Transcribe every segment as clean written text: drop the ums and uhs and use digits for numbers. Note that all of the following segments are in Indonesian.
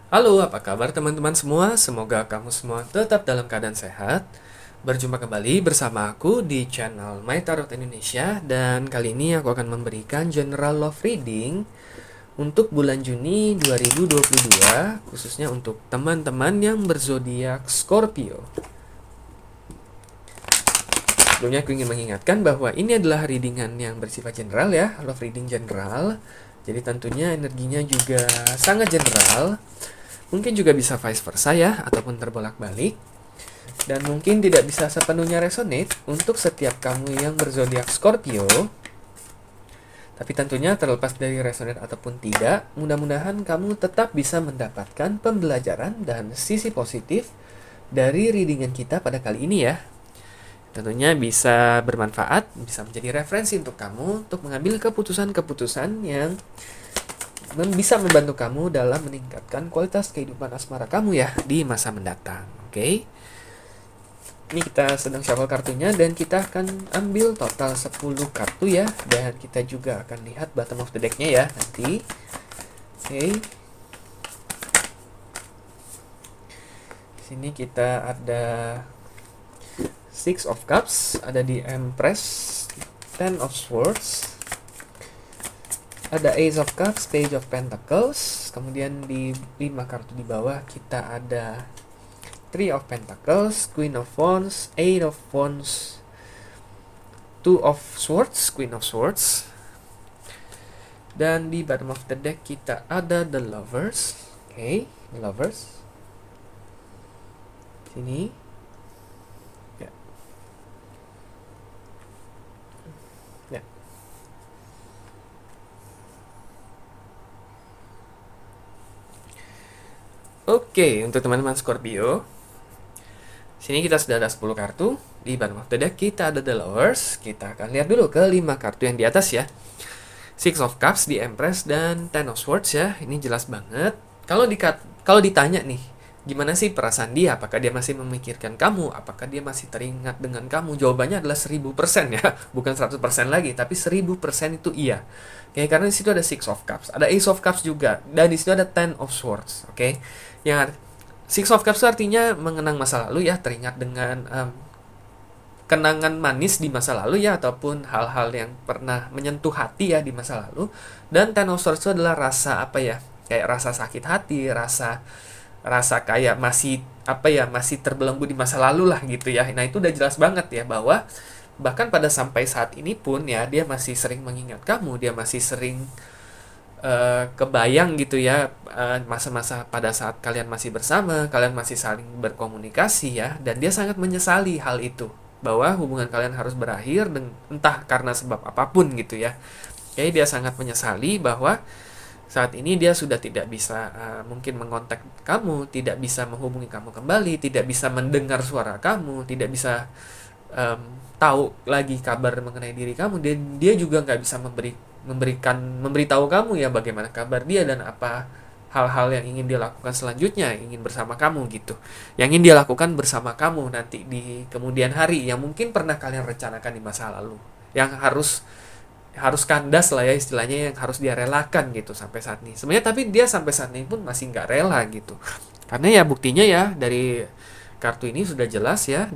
Halo, apa kabar teman-teman semua? Semoga kamu semua tetap dalam keadaan sehat. Berjumpa kembali bersama aku di channel My Tarot Indonesia, dan kali ini aku akan memberikan general love reading untuk bulan Juni 2022, khususnya untuk teman-teman yang berzodiak Scorpio. Sebelumnya aku ingin mengingatkan bahwa ini adalah readingan yang bersifat general ya, love reading general. Jadi tentunya energinya juga sangat general. Mungkin juga bisa vice versa ya, ataupun terbolak-balik. Dan mungkin tidak bisa sepenuhnya resonate untuk setiap kamu yang berzodiak Scorpio. Tapi tentunya terlepas dari resonate ataupun tidak, mudah-mudahan kamu tetap bisa mendapatkan pembelajaran dan sisi positif dari readingan kita pada kali ini ya. Tentunya bisa bermanfaat, bisa menjadi referensi untuk kamu untuk mengambil keputusan-keputusan yang bisa membantu kamu dalam meningkatkan kualitas kehidupan asmara kamu ya di masa mendatang. Oke. Ini kita sedang shuffle kartunya dan kita akan ambil total 10 kartu ya, dan kita juga akan lihat bottom of the deck-nya ya nanti. Oke. Sini kita ada Six of Cups, ada di Empress, Ten of Swords, ada Ace of Cups, Page of Pentacles, kemudian di 5 kartu di bawah kita ada Three of Pentacles, Queen of Wands, Eight of Wands, Two of Swords, Queen of Swords, dan di bottom of the deck kita ada The Lovers. Oke, The Lovers. Sini. Ya. Ya. Oke, untuk teman-teman Scorpio, sini kita sudah ada 10 kartu. Di bottom of the deck kita ada The Lovers. Kita akan lihat dulu ke 5 kartu yang di atas ya. Six of Cups di Empress dan Ten of Swords ya. Ini jelas banget. Kalau ditanya nih, gimana sih perasaan dia? Apakah dia masih memikirkan kamu? Apakah dia masih teringat dengan kamu? Jawabannya adalah 1000% ya. Bukan 100% lagi, tapi 1000% itu iya. Oke, karena di situ ada Six of Cups, ada Ace of Cups juga, dan di situ ada Ten of Swords. Oke. Yang Six of Cups itu artinya mengenang masa lalu ya, teringat dengan kenangan manis di masa lalu ya, ataupun hal-hal yang pernah menyentuh hati ya di masa lalu. Dan Ten of Swords itu adalah rasa apa ya, kayak rasa sakit hati, rasa rasa kayak masih apa ya, masih terbelenggu di masa lalu lah gitu ya. Nah itu udah jelas banget ya, bahwa bahkan pada sampai saat ini pun ya, dia masih sering mengingat kamu, dia masih sering kebayang gitu ya, masa-masa pada saat kalian masih bersama, kalian masih saling berkomunikasi ya, dan dia sangat menyesali hal itu, bahwa hubungan kalian harus berakhir entah karena sebab apapun gitu ya. Jadi dia sangat menyesali bahwa saat ini dia sudah tidak bisa mungkin mengontak kamu, tidak bisa menghubungi kamu kembali, tidak bisa mendengar suara kamu, tidak bisa tahu lagi kabar mengenai diri kamu. Dia juga nggak bisa memberitahu kamu ya bagaimana kabar dia dan apa hal-hal yang ingin dia lakukan selanjutnya, ingin bersama kamu gitu. Yang ingin dia lakukan bersama kamu nanti di kemudian hari, yang mungkin pernah kalian rencanakan di masa lalu. Yang harus kandas lah ya istilahnya, yang harus dia relakan gitu sampai saat ini. Sebenarnya tapi dia sampai saat ini pun masih nggak rela gitu. Karena ya buktinya ya dari kartu ini sudah jelas ya,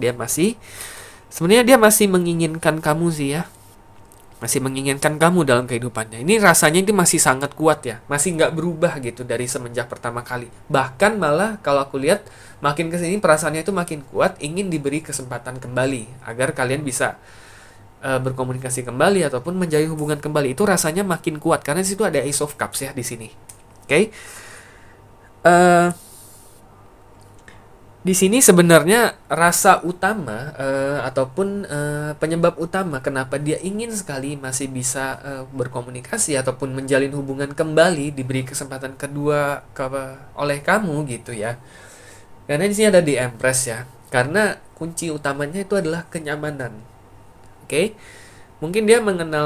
sebenarnya dia masih menginginkan kamu sih ya, masih menginginkan kamu dalam kehidupannya. Ini rasanya itu masih sangat kuat ya, masih nggak berubah gitu dari semenjak pertama kali. Bahkan malah kalau aku lihat makin kesini perasaannya itu makin kuat, ingin diberi kesempatan kembali agar kalian bisa berkomunikasi kembali ataupun menjalin hubungan kembali. Itu rasanya makin kuat karena di situ ada Ace of Cups ya di sini. Oke. Eh, Di sini sebenarnya rasa utama ataupun penyebab utama kenapa dia ingin sekali masih bisa berkomunikasi ataupun menjalin hubungan kembali, diberi kesempatan kedua oleh kamu gitu ya. Karena di sini ada di Empress ya. Karena kunci utamanya itu adalah kenyamanan. Oke. Mungkin dia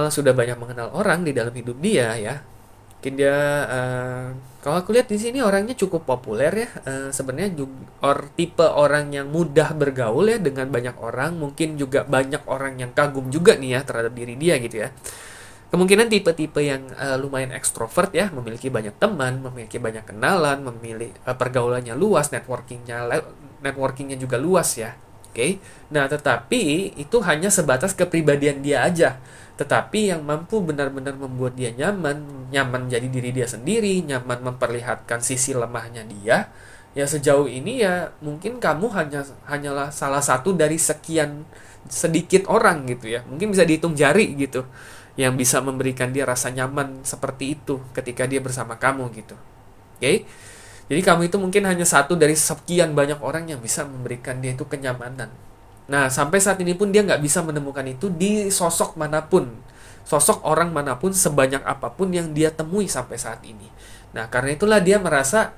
sudah banyak mengenal orang di dalam hidup dia ya. Mungkin dia kalau aku lihat di sini orangnya cukup populer ya. Sebenarnya tipe orang yang mudah bergaul ya dengan banyak orang, mungkin juga banyak orang yang kagum juga nih ya terhadap diri dia gitu ya. Kemungkinan tipe-tipe yang lumayan ekstrovert ya, memiliki banyak teman, memiliki banyak kenalan, pergaulannya luas, networkingnya juga luas ya. Oke. Nah, tetapi itu hanya sebatas kepribadian dia aja. Tetapi yang mampu benar-benar membuat dia nyaman, nyaman jadi diri dia sendiri, nyaman memperlihatkan sisi lemahnya dia, ya sejauh ini ya mungkin kamu hanyalah salah satu dari sekian sedikit orang gitu ya. Mungkin bisa dihitung jari gitu yang bisa memberikan dia rasa nyaman seperti itu ketika dia bersama kamu gitu. Oke? Jadi kamu itu mungkin hanya satu dari sekian banyak orang yang bisa memberikan dia itu kenyamanan. Nah, sampai saat ini pun dia nggak bisa menemukan itu di sosok manapun. Sosok orang manapun sebanyak apapun yang dia temui sampai saat ini. Nah, karena itulah dia merasa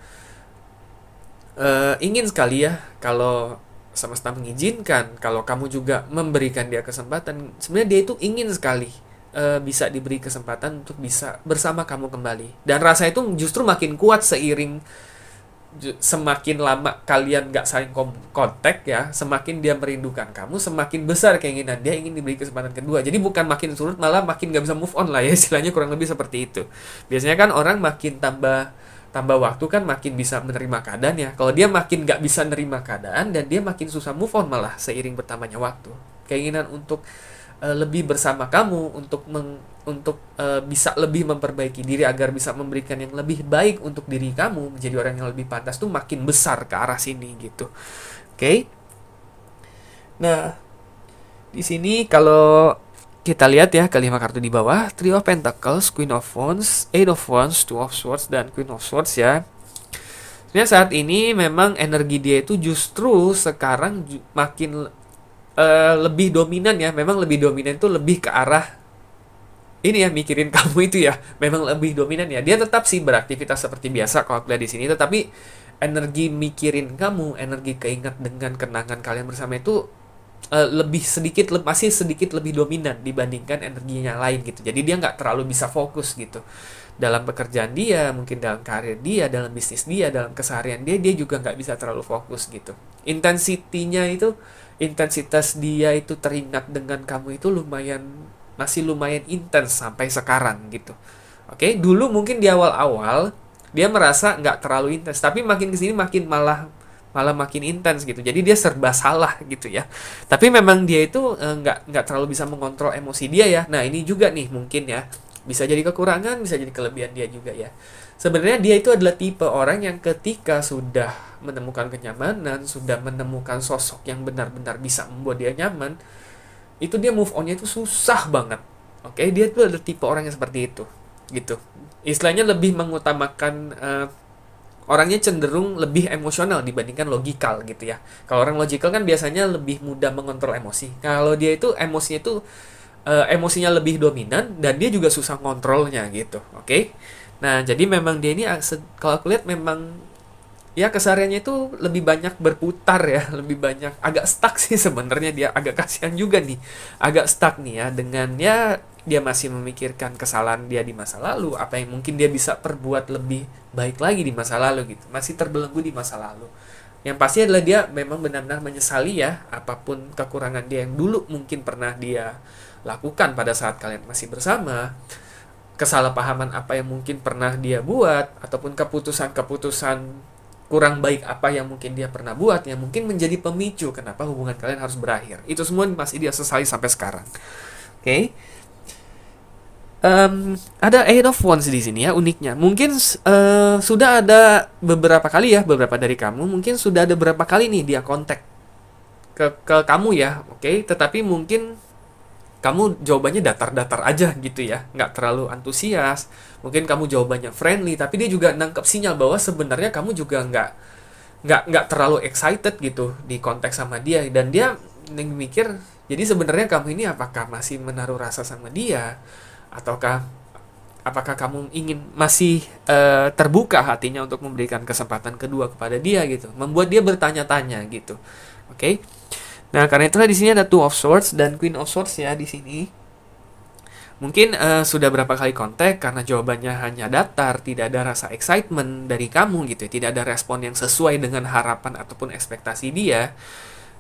ingin sekali ya kalau semesta mengizinkan, kalau kamu juga memberikan dia kesempatan. Sebenarnya dia itu ingin sekali bisa diberi kesempatan untuk bisa bersama kamu kembali. Dan rasa itu justru makin kuat seiring semakin lama kalian gak saling kontak ya, semakin dia merindukan kamu, semakin besar keinginan dia ingin diberi kesempatan kedua. Jadi bukan makin surut, malah makin gak bisa move on lah ya, istilahnya kurang lebih seperti itu. Biasanya kan orang makin tambah waktu kan makin bisa menerima keadaan ya. Kalau dia makin gak bisa menerima keadaan dan dia makin susah move on malah seiring bertambahnya waktu. Keinginan untuk lebih bersama kamu, untuk bisa lebih memperbaiki diri agar bisa memberikan yang lebih baik untuk diri kamu, menjadi orang yang lebih pantas tuh makin besar ke arah sini gitu. Oke? Nah, di sini kalau kita lihat ya kelima kartu di bawah, Three of Pentacles, Queen of Wands, Eight of Wands, Two of Swords, dan Queen of Swords ya. Sebenarnya saat ini memang energi dia itu justru sekarang makin lebih dominan ya. Memang lebih dominan itu lebih ke arah ini ya, mikirin kamu itu ya. Memang lebih dominan ya. Dia tetap sih beraktivitas seperti biasa kalau aku lihat di sini, tetapi energi mikirin kamu, energi keinget dengan kenangan kalian bersama itu masih sedikit lebih dominan dibandingkan energinya lain gitu. Jadi dia nggak terlalu bisa fokus gitu dalam pekerjaan dia, mungkin dalam karir dia, dalam bisnis dia, dalam keseharian dia juga nggak bisa terlalu fokus gitu. Intensitas dia itu teringat dengan kamu itu masih lumayan intens sampai sekarang gitu. Oke, dulu mungkin di awal-awal dia merasa nggak terlalu intens, tapi makin kesini malah makin intens gitu. Jadi dia serba salah gitu ya. Tapi memang dia itu nggak terlalu bisa mengontrol emosi dia ya. Nah ini juga nih mungkin ya, bisa jadi kekurangan, bisa jadi kelebihan dia juga ya. Sebenarnya dia itu adalah tipe orang yang ketika sudah menemukan kenyamanan, sudah menemukan sosok yang benar-benar bisa membuat dia nyaman, itu dia move on-nya itu susah banget. Oke, dia itu adalah tipe orang yang seperti itu gitu. Istilahnya lebih mengutamakan orangnya cenderung lebih emosional dibandingkan logikal gitu ya. Kalau orang logikal kan biasanya lebih mudah mengontrol emosi. Kalau dia itu emosinya lebih dominan dan dia juga susah kontrolnya gitu. Oke. Nah, jadi memang dia ini kalau aku lihat memang ya kesehariannya itu lebih banyak berputar ya, lebih banyak agak stuck sih sebenarnya, dia agak kasihan juga nih. Agak stuck nih ya dengan ya dia masih memikirkan kesalahan dia di masa lalu, apa yang mungkin dia bisa perbuat lebih baik lagi di masa lalu gitu. Masih terbelenggu di masa lalu. Yang pasti adalah dia memang benar-benar menyesali ya apapun kekurangan dia yang dulu mungkin pernah dia lakukan pada saat kalian masih bersama. Kesalahpahaman apa yang mungkin pernah dia buat, ataupun keputusan-keputusan kurang baik apa yang mungkin dia pernah buat, yang mungkin menjadi pemicu kenapa hubungan kalian harus berakhir. Itu semua masih dia sesali sampai sekarang. Oke. Ada Eight of Wands di sini ya, uniknya. Mungkin sudah ada beberapa dari kamu, mungkin sudah ada beberapa kali nih dia kontak ke kamu ya, oke. Tetapi mungkin kamu jawabannya datar-datar aja gitu ya, nggak terlalu antusias. Mungkin kamu jawabannya friendly, tapi dia juga nangkep sinyal bahwa sebenarnya kamu juga nggak terlalu excited gitu di konteks sama dia. Dan dia mikir, jadi sebenarnya kamu ini apakah masih menaruh rasa sama dia, ataukah apakah kamu masih terbuka hatinya untuk memberikan kesempatan kedua kepada dia gitu, membuat dia bertanya-tanya gitu. Oke. Nah, karena itulah di sini ada Two of Swords dan Queen of Swords ya di sini. Mungkin sudah berapa kali kontak karena jawabannya hanya datar, tidak ada rasa excitement dari kamu gitu, tidak ada respon yang sesuai dengan harapan ataupun ekspektasi dia.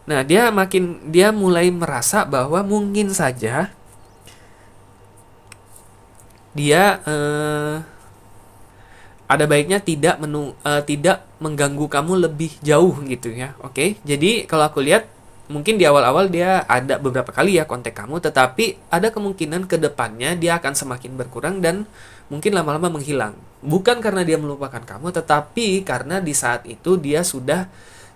Nah, dia mulai merasa bahwa mungkin saja dia ada baiknya tidak mengganggu kamu lebih jauh gitu ya. Oke. Jadi kalau aku lihat mungkin di awal-awal dia ada beberapa kali ya kontak kamu, tetapi ada kemungkinan ke depannya dia akan semakin berkurang dan mungkin lama-lama menghilang. Bukan karena dia melupakan kamu, tetapi karena di saat itu dia sudah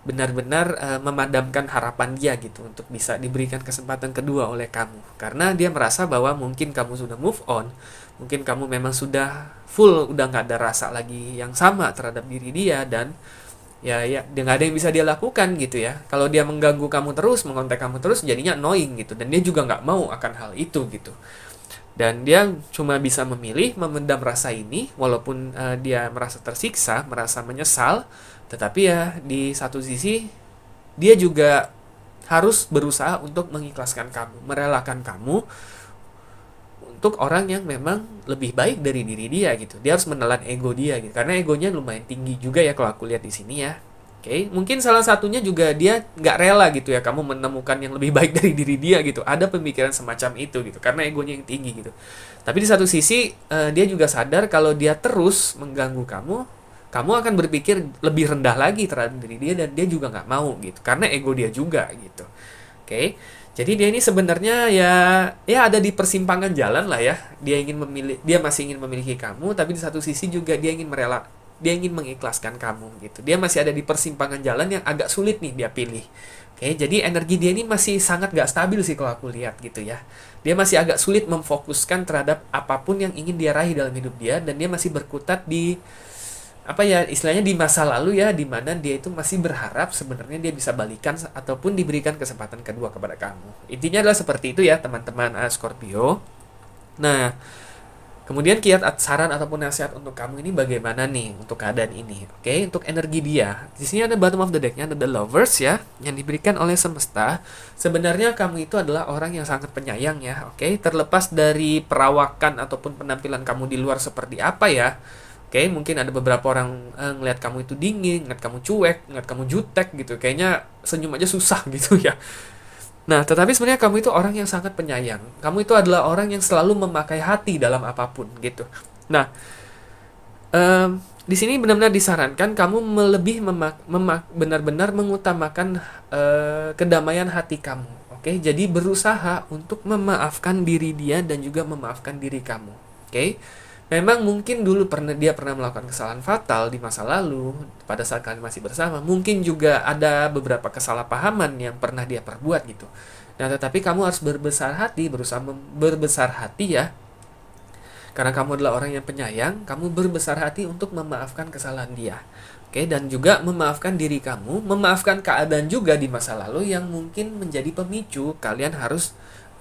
benar-benar memadamkan harapan dia gitu untuk bisa diberikan kesempatan kedua oleh kamu. Karena dia merasa bahwa mungkin kamu sudah move on, mungkin kamu memang sudah full, udah nggak ada rasa lagi yang sama terhadap diri dia, dan ya dia nggak ada yang bisa dia lakukan gitu ya. Kalau dia mengganggu kamu terus, mengontak kamu terus, jadinya annoying gitu, dan dia juga nggak mau akan hal itu gitu. Dan dia cuma bisa memilih memendam rasa ini, walaupun dia merasa tersiksa, merasa menyesal, tetapi ya di satu sisi dia juga harus berusaha untuk mengikhlaskan kamu, merelakan kamu untuk orang yang memang lebih baik dari diri dia gitu. Dia harus menelan ego dia gitu, karena egonya lumayan tinggi juga ya kalau aku lihat di sini ya. Oke, mungkin salah satunya juga dia nggak rela gitu ya kamu menemukan yang lebih baik dari diri dia gitu. Ada pemikiran semacam itu gitu, karena egonya yang tinggi gitu. Tapi di satu sisi dia juga sadar kalau dia terus mengganggu kamu akan berpikir lebih rendah lagi terhadap diri dia, dan dia juga nggak mau gitu, karena ego dia juga gitu. Oke, jadi dia ini sebenarnya ya ada di persimpangan jalan lah ya. Dia masih ingin memiliki kamu, tapi di satu sisi juga dia ingin mengikhlaskan kamu gitu. Dia masih ada di persimpangan jalan yang agak sulit nih dia pilih. Oke, jadi energi dia ini masih sangat gak stabil sih kalau aku lihat gitu ya. Dia masih agak sulit memfokuskan terhadap apapun yang ingin dia raih dalam hidup dia, dan dia masih berkutat di apa ya istilahnya di masa lalu ya, di mana dia itu masih berharap sebenarnya dia bisa balikan ataupun diberikan kesempatan kedua kepada kamu. Intinya adalah seperti itu ya teman-teman Scorpio. Nah, kemudian kiat saran ataupun nasihat untuk kamu ini bagaimana nih untuk keadaan ini? Oke, untuk energi dia. Di sini ada bottom of the deck-nya, ada the lovers ya, yang diberikan oleh semesta. Sebenarnya kamu itu adalah orang yang sangat penyayang ya. Oke, terlepas dari perawakan ataupun penampilan kamu di luar seperti apa ya. Oke, mungkin ada beberapa orang ngelihat kamu itu dingin, ngelihat kamu cuek, ngelihat kamu jutek gitu. Kayaknya senyum aja susah gitu ya. Nah, tetapi sebenarnya kamu itu orang yang sangat penyayang. Kamu itu adalah orang yang selalu memakai hati dalam apapun gitu. Nah, di sini benar-benar disarankan kamu benar-benar mengutamakan kedamaian hati kamu. Oke, jadi berusaha untuk memaafkan diri dia dan juga memaafkan diri kamu. Oke. Memang mungkin dulu dia pernah melakukan kesalahan fatal di masa lalu pada saat kalian masih bersama. Mungkin juga ada beberapa kesalahpahaman yang pernah dia perbuat gitu. Nah, tetapi kamu harus berbesar hati, berusaha berbesar hati ya. Karena kamu adalah orang yang penyayang, kamu berbesar hati untuk memaafkan kesalahan dia. Oke, dan juga memaafkan diri kamu, memaafkan keadaan juga di masa lalu yang mungkin menjadi pemicu kalian harus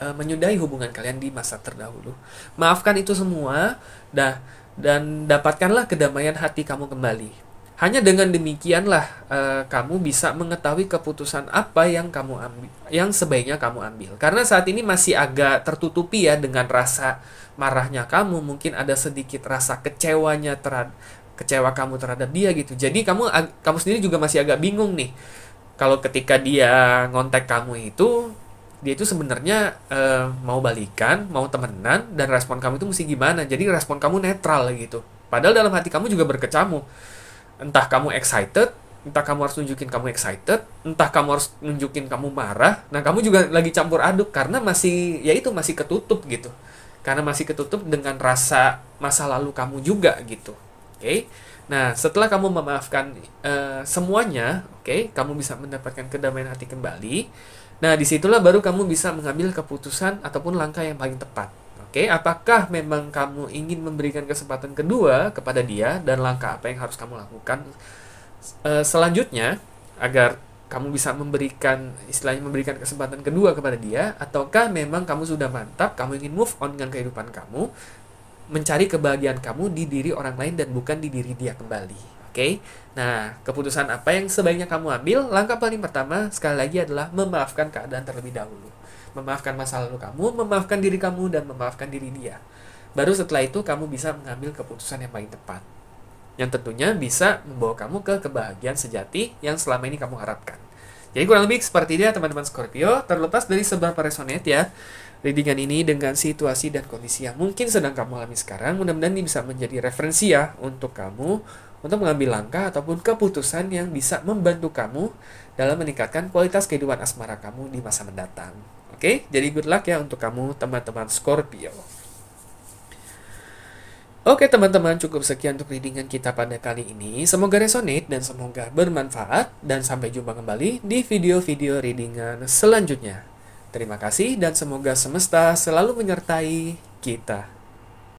menyudahi hubungan kalian di masa terdahulu. Maafkan itu semua, dan dapatkanlah kedamaian hati kamu kembali. Hanya dengan demikianlah kamu bisa mengetahui keputusan apa yang kamu ambil, yang sebaiknya kamu ambil. Karena saat ini masih agak tertutupi ya dengan rasa marahnya kamu, mungkin ada sedikit rasa kecewa kamu terhadap dia gitu. Jadi kamu sendiri juga masih agak bingung nih. Kalau ketika dia ngontek kamu itu, dia itu sebenarnya mau balikan, mau temenan, dan respon kamu itu mesti gimana. Jadi respon kamu netral gitu. Padahal dalam hati kamu juga berkecamuk. Entah kamu excited, entah kamu harus nunjukin kamu excited, entah kamu harus nunjukin kamu marah. Nah, kamu juga lagi campur aduk karena masih ketutup gitu. Karena masih ketutup dengan rasa masa lalu kamu juga gitu. Oke. Nah, setelah kamu memaafkan semuanya, oke, kamu bisa mendapatkan kedamaian hati kembali. Nah, disitulah baru kamu bisa mengambil keputusan ataupun langkah yang paling tepat. Oke, apakah memang kamu ingin memberikan kesempatan kedua kepada dia, dan langkah apa yang harus kamu lakukan selanjutnya agar kamu bisa memberikan kesempatan kedua kepada dia, ataukah memang kamu sudah mantap, kamu ingin move on dengan kehidupan kamu, mencari kebahagiaan kamu di diri orang lain dan bukan di diri dia kembali. Oke, nah keputusan apa yang sebaiknya kamu ambil? Langkah paling pertama sekali lagi adalah memaafkan keadaan terlebih dahulu. Memaafkan masa lalu kamu, memaafkan diri kamu, dan memaafkan diri dia. Baru setelah itu kamu bisa mengambil keputusan yang paling tepat, yang tentunya bisa membawa kamu ke kebahagiaan sejati yang selama ini kamu harapkan. Jadi kurang lebih seperti itu ya teman-teman Scorpio. Terlepas dari seberapa resonate ya readingan ini dengan situasi dan kondisi yang mungkin sedang kamu alami sekarang. Mudah-mudahan ini bisa menjadi referensi ya untuk kamu untuk mengambil langkah ataupun keputusan yang bisa membantu kamu dalam meningkatkan kualitas kehidupan asmara kamu di masa mendatang. Oke, jadi good luck ya untuk kamu teman-teman Scorpio. Oke teman-teman, cukup sekian untuk readingan kita pada kali ini. Semoga resonate dan semoga bermanfaat. Dan sampai jumpa kembali di video-video readingan selanjutnya. Terima kasih dan semoga semesta selalu menyertai kita.